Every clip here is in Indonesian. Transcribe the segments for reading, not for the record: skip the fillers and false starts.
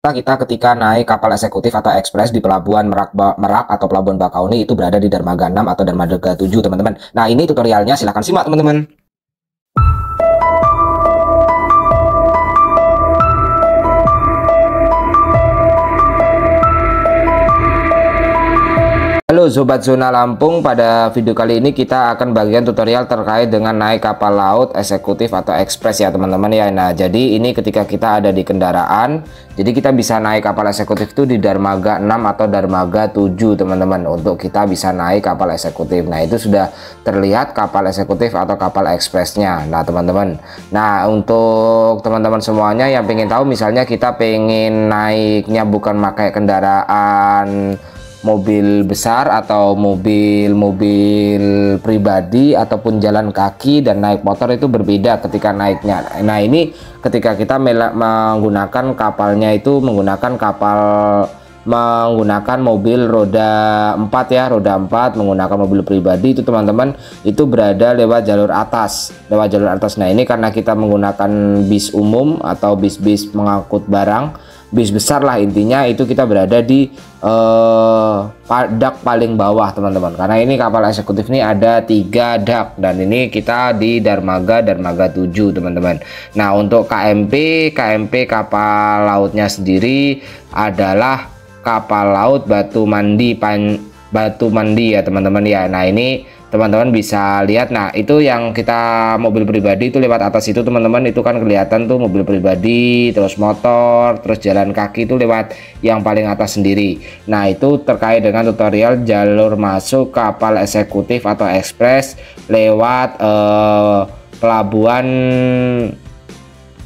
Kita ketika naik kapal eksekutif atau ekspres di pelabuhan Merak atau pelabuhan Bakauni itu berada di dermaga 6 atau dermaga 7, teman-teman. Nah, ini tutorialnya, silahkan simak, teman-teman. Halo Sobat Zona Lampung, pada video kali ini kita akan bagian tutorial terkait dengan naik kapal laut eksekutif atau ekspres ya teman-teman ya. Nah, jadi ini ketika kita ada di kendaraan, jadi kita bisa naik kapal eksekutif itu di dermaga 6 atau dermaga 7 teman-teman, untuk kita bisa naik kapal eksekutif. Nah, itu sudah terlihat kapal eksekutif atau kapal ekspresnya. Nah teman-teman, nah untuk teman-teman semuanya yang pengen tahu, misalnya kita pengen naiknya bukan pakai kendaraan mobil besar atau mobil pribadi ataupun jalan kaki dan naik motor, itu berbeda ketika naiknya. Nah, ini ketika kita menggunakan kapalnya itu menggunakan mobil roda 4 ya, roda 4 menggunakan mobil pribadi itu teman-teman, itu berada lewat jalur atas, Nah, ini karena kita menggunakan bis umum atau bis-bis mengangkut barang, bis besar lah intinya, itu kita berada di dak paling bawah teman-teman, karena ini kapal eksekutif ini ada 3 dak dan ini kita di dermaga 7 teman-teman. Nah, untuk KMP kapal lautnya sendiri adalah kapal laut Batu Mandi ya teman-teman ya. Nah, ini teman-teman bisa lihat, nah itu yang kita mobil pribadi itu lewat atas itu teman-teman, itu kan kelihatan tuh mobil pribadi, terus motor, terus jalan kaki itu lewat yang paling atas sendiri. Nah, itu terkait dengan tutorial jalur masuk kapal eksekutif atau ekspres lewat pelabuhan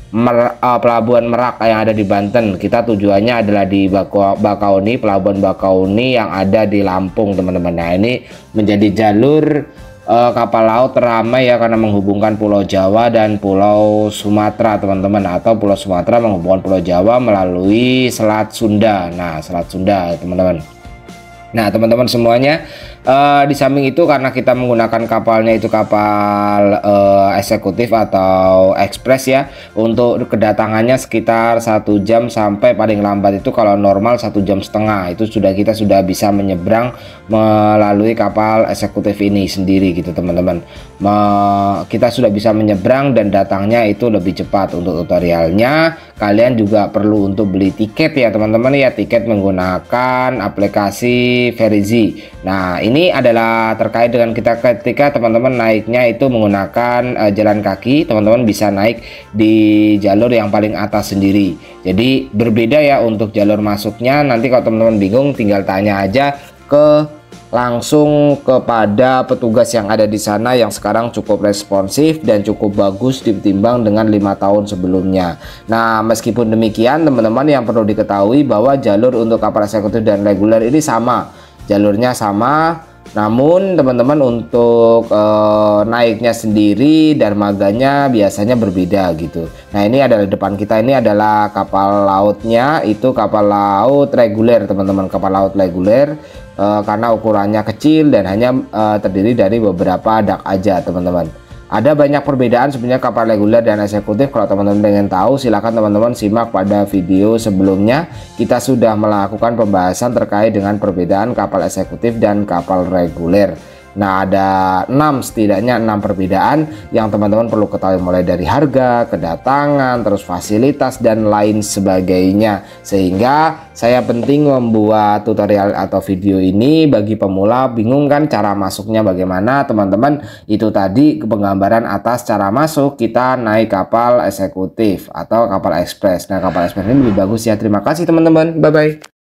Merak yang ada di Banten. Kita tujuannya adalah di Bakauni, pelabuhan Bakauni yang ada di Lampung teman-teman. Nah, ini menjadi jalur kapal laut teramai ya, karena menghubungkan Pulau Jawa dan Pulau Sumatera teman-teman, atau Pulau Sumatera menghubungkan Pulau Jawa melalui Selat Sunda. Nah, Selat Sunda teman-teman. Nah, teman-teman semuanya, di samping itu karena kita menggunakan kapalnya itu kapal eksekutif atau ekspres ya, untuk kedatangannya sekitar 1 jam sampai paling lambat itu kalau normal 1,5 jam, itu kita sudah bisa menyeberang melalui kapal eksekutif ini sendiri gitu teman-teman. Kita sudah bisa menyeberang dan datangnya itu lebih cepat. Untuk tutorialnya kalian juga perlu untuk beli tiket ya teman-teman ya, tiket menggunakan aplikasi Verizi. Nah, ini adalah terkait dengan ketika teman-teman naiknya itu menggunakan jalan kaki, teman-teman bisa naik di jalur yang paling atas sendiri. Jadi berbeda ya untuk jalur masuknya. Nanti kalau teman-teman bingung tinggal tanya aja langsung kepada petugas yang ada di sana, yang sekarang cukup responsif dan cukup bagus ditimbang dengan 5 tahun sebelumnya. Nah, meskipun demikian teman-teman, yang perlu diketahui bahwa jalur untuk kapal eksekutif dan reguler ini sama, jalurnya sama, namun teman-teman untuk naiknya sendiri dermaganya biasanya berbeda gitu. Nah, ini adalah depan kita, ini adalah kapal lautnya, itu kapal laut reguler teman-teman, kapal laut reguler. Karena ukurannya kecil dan hanya terdiri dari beberapa dak aja teman-teman. Ada banyak perbedaan sebenarnya kapal reguler dan eksekutif. Kalau teman-teman pengen tahu, silakan teman-teman simak pada video sebelumnya. Kita sudah melakukan pembahasan terkait dengan perbedaan kapal eksekutif dan kapal reguler. Nah, ada setidaknya 6 perbedaan yang teman-teman perlu ketahui, mulai dari harga, kedatangan, terus fasilitas dan lain sebagainya. Sehingga saya penting membuat tutorial atau video ini bagi pemula. Bingung kan cara masuknya bagaimana teman-teman? Itu tadi penggambaran atas cara masuk kita naik kapal eksekutif atau kapal ekspres. Nah, kapal ekspres ini lebih bagus ya. Terima kasih teman-teman, bye bye.